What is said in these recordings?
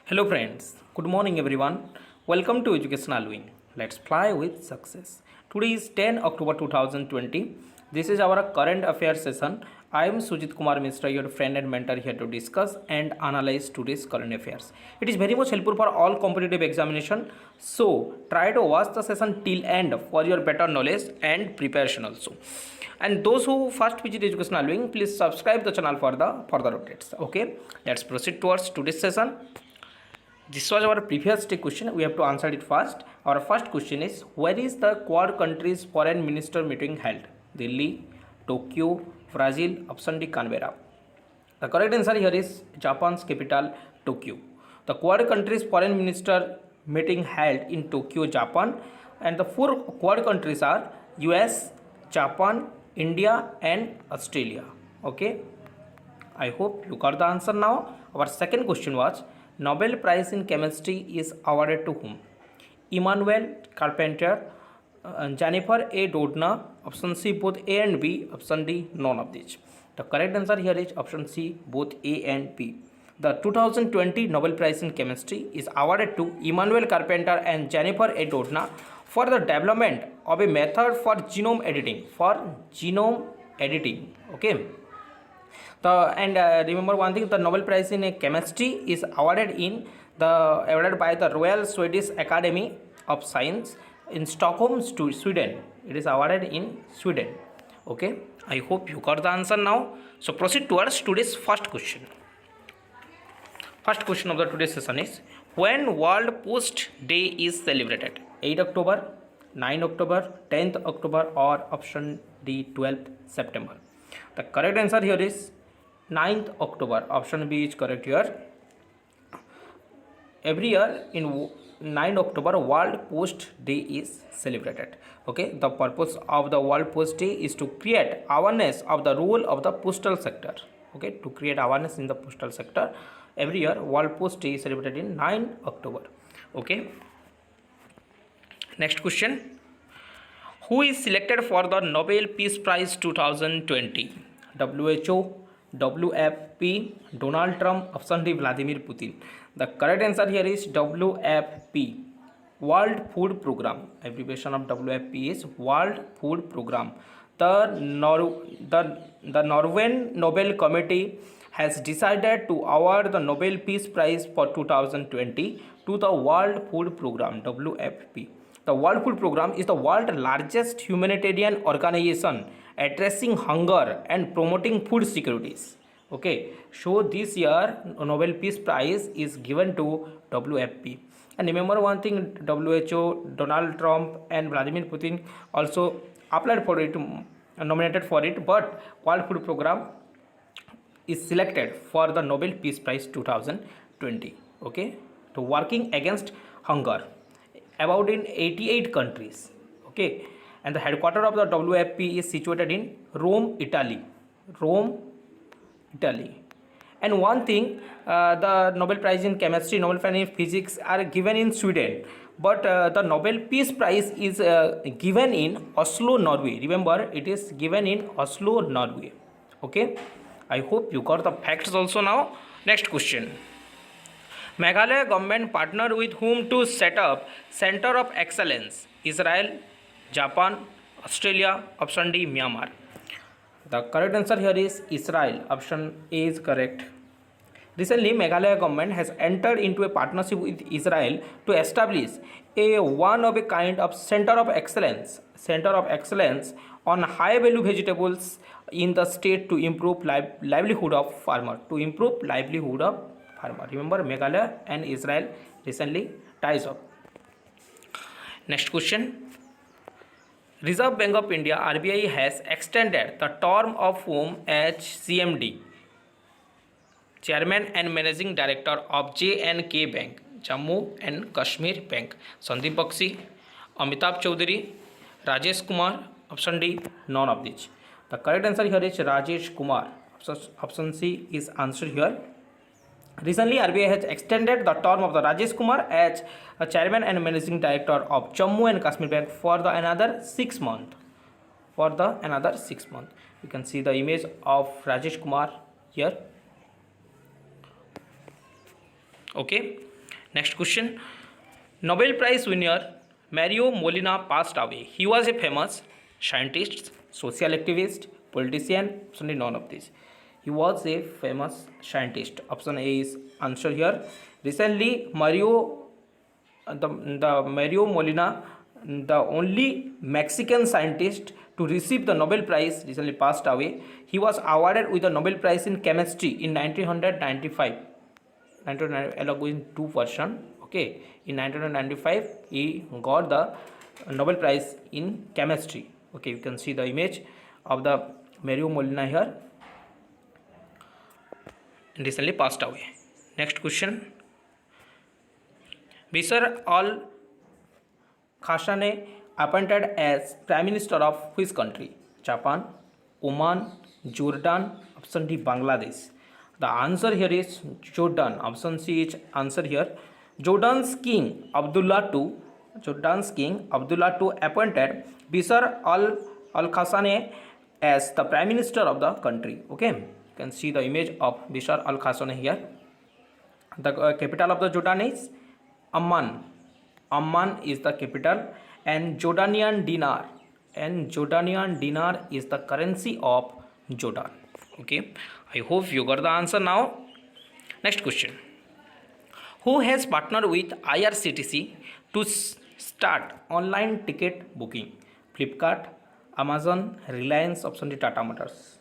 Hello friends, good morning everyone. Welcome to Educational Wing. Let's fly with success. Today is 10 October 2020. This is our current affairs session. I am Sujit Kumar Mishra, your friend and mentor here to discuss and analyze today's current affairs. It is very much helpful for all competitive examination. So try to watch the session till end for your better knowledge and preparation also. And those who first visit Educational Wing, please subscribe the channel for the further updates. Okay, let's proceed towards today's session. This was our previous day question. We have to answer it first. Our first question is, where is the Quad countries foreign minister meeting held? Delhi, Tokyo, Brazil, option D, Canberra. The correct answer here is Japan's capital, Tokyo. The Quad countries foreign minister meeting held in Tokyo, Japan, and the four Quad countries are US, Japan, India, and Australia. Okay, I hope you got the answer now. Our second question was, Nobel Prize in Chemistry is awarded to whom? Immanuel Carpenter, Jennifer A. Doudna, option C both A and B, option D none of these. The correct answer here is option C both A and B. The 2020 Nobel Prize in Chemistry is awarded to Immanuel Carpenter and Jennifer A. Doudna for the development of a method for genome editing. Okay. Remember one thing: the Nobel Prize in Chemistry is awarded by the Royal Swedish Academy of Science in Stockholm, Sweden. It is awarded in Sweden. Okay, I hope you got the answer now. So proceed towards today's first question. First question of the today's session is, when World Post Day is celebrated? 8 October, 9 October, 10th October, or option D 12th September. The correct answer here is 9th October. Option B is correct here. Every year in 9 October, World Post Day is celebrated. Okay, the purpose of the World Post Day is to create awareness of the role of the postal sector. Okay, to create awareness in the postal sector. Every year, World Post Day is celebrated in 9 October. Okay. Next question. Who is selected for the Nobel Peace Prize 2020? WHO, WFP, Donald Trump, option D, Vladimir Putin. The correct answer here is WFP, World Food Program. Abbreviation of WFP is World Food Program. The Norwegian Nobel Committee has decided to award the Nobel Peace Prize for 2020 to the World Food Program, WFP. The World Food Program is the world's largest humanitarian organization addressing hunger and promoting food securities. Okay, so this year Nobel Peace Prize is given to WFP. And remember one thing, WHO, Donald Trump, and Vladimir Putin also applied for it, nominated for it, but World Food Program is selected for the Nobel Peace Prize 2020. Okay, to working against hunger about in 88 countries. Okay, and the headquarters of the WFP is situated in Rome, Italy. And one thing, the Nobel Prize in Chemistry, Nobel Prize in Physics are given in Sweden, but the Nobel Peace Prize is given in Oslo, Norway. Remember, it is given in Oslo, Norway. Okay, I hope you got the facts also now. Next question. Meghalaya government partnered with whom to set up Center of Excellence? Israel, Japan, Australia, option D, Myanmar. The correct answer here is Israel. Option A is correct. Recently, Meghalaya government has entered into a partnership with Israel to establish a one of a kind of center of excellence on high value vegetables in the state to improve livelihood of farmer. Remember, Meghalaya and Israel recently ties up. Next question. Reserve Bank of India (RBI) has extended the term of whom as CMD, Chairman and Managing Director of J&K Bank, Jammu and Kashmir Bank. Sandeep Bakshi, Amitabh Chaudhary, Rajesh Kumar, option D, none of these. The correct answer here is Rajesh Kumar. Option C is answered here. Recently, RBI has extended the term of the Rajesh Kumar as a Chairman and Managing Director of Jammu and Kashmir Bank for the another 6 months. You can see the image of Rajesh Kumar here. Okay, Next question. Nobel Prize winner Mario Molina passed away. He was a famous scientist, social activist, politician. Option none of these. He was a famous scientist. Option A is answer here. Recently, the Mario Molina, the only Mexican scientist to receive the Nobel Prize, recently passed away. He was awarded with the Nobel Prize in chemistry in 1995. 1995 along with two person. Okay, in 1995 he got the Nobel Prize in chemistry. Okay, you can see the image of the Mario Molina here. Recently passed away. Next question. Bashar al-Khashane appointed as Prime Minister of which country? Japan, Oman, Jordan. Option D, Bangladesh. The answer here is Jordan. Option C is answer here. Jordan's King Abdullah II appointed Bashar al-Khashane as the Prime Minister of the country. Okay, you can see the image of Bashar al-Khashane here. The capital of the Jordan is Amman. Amman is the capital, and Jordanian dinar is the currency of Jordan. Okay, I hope you got the answer now. Next question. Who has partnered with IRCTC to start online ticket booking? Flipkart, Amazon, Reliance. Option D, Tata Motors.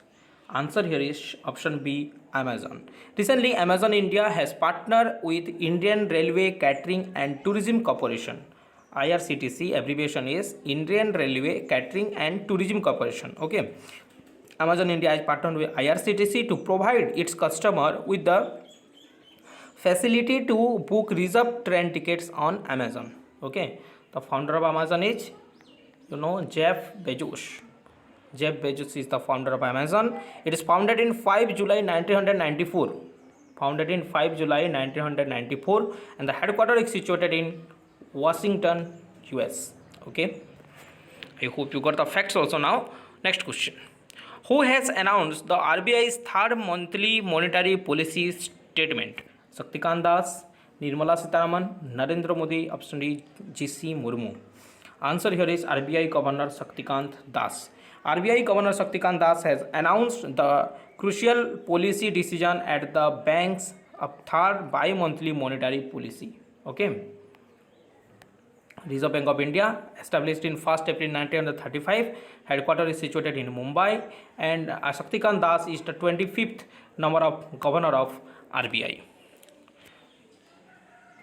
Answer here is option B, Amazon. Recently, Amazon India has partnered with Indian Railway Catering and Tourism Corporation. IRCTC abbreviation is Indian Railway Catering and Tourism Corporation. Okay, Amazon India has partnered with IRCTC to provide its customer with the facility to book reserved train tickets on Amazon. Okay, the founder of Amazon is Jeff Bezos. Jeff Bezos is the founder of Amazon. It is founded in 5 July 1994. Founded in 5 July 1994, and the headquarters is situated in Washington, US. Okay, I hope you got the facts also now. Next question. Who has announced the RBI's third monthly monetary policy statement? Shaktikant Das, Nirmala Sitharaman, Narendra Modi. Option D, GC Murmu. Answer here is RBI Governor Shaktikant Das. RBI Governor Shaktikant Das has announced the crucial policy decision at the bank's third bi-monthly monetary policy. Okay. Reserve Bank of India, established in 1st April 1935, headquarters is situated in Mumbai, and Shaktikant Das is the 25th number of governor of RBI.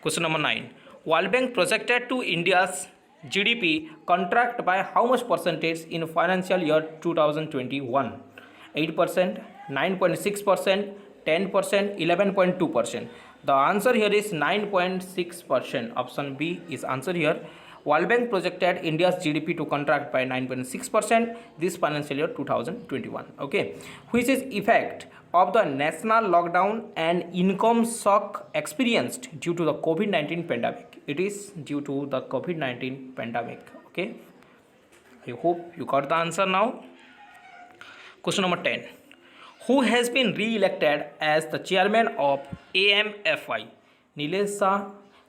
Question number 9. World Bank projected to India's GDP contract by how much percentage in financial year 2021? 8%, 9.6%, 10%, 11.2%. The answer here is 9.6%. Option B is answer here. World Bank projected India's GDP to contract by 9.6% this financial year 2021. Okay, which is effect of the national lockdown and income shock experienced due to the COVID-19 pandemic. It is due to the COVID-19 pandemic. Okay, I hope you got the answer now. Question number 10. Who has been re-elected as the chairman of AMFI? Nilesh Shah,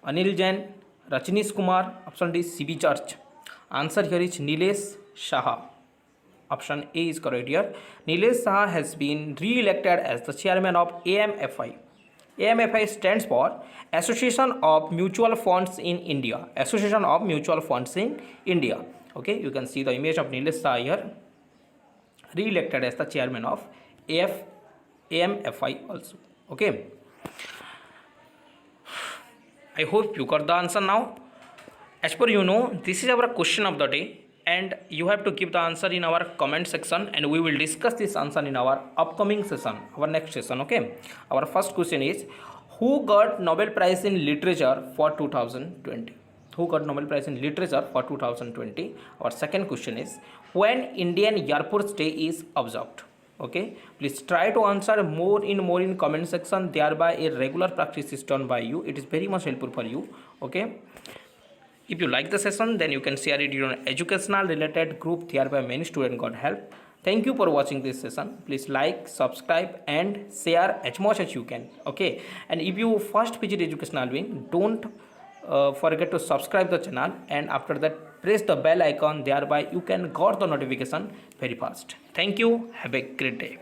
Anil Jain, Rajneesh Kumar. Option D, CB Church. Answer here is Nilesh Shah. Option A is correct here. Nilesh Shah has been re-elected as the chairman of AMFI. AMFI stands for Association of Mutual Funds in India. Association of Mutual Funds in India. Okay, you can see the image of Nilesh Shah here, re-elected as the chairman of AMFI also. Okay, I hope you got the answer now. As per this is our question of the day, and you have to give the answer in our comment section, and we will discuss this answer in our upcoming session, our next session. Okay, our first question is, who got Nobel Prize in Literature for 2020? Who got Nobel Prize in Literature for 2020? Our second question is, when Indian Air Force Day is observed? Okay, please try to answer more in comment section, thereby a regular practice is done by you. It is very much helpful for you. Okay, if you like the session, then you can share it in your educational related group, thereby many students got help. Thank you for watching this session. Please like, subscribe and share as much as you can. Okay, and if you first visit Educational Wing, don't forget to subscribe the channel, and after that press the bell icon. Thereby you can got the notification very fast. Thank you. Have a great day.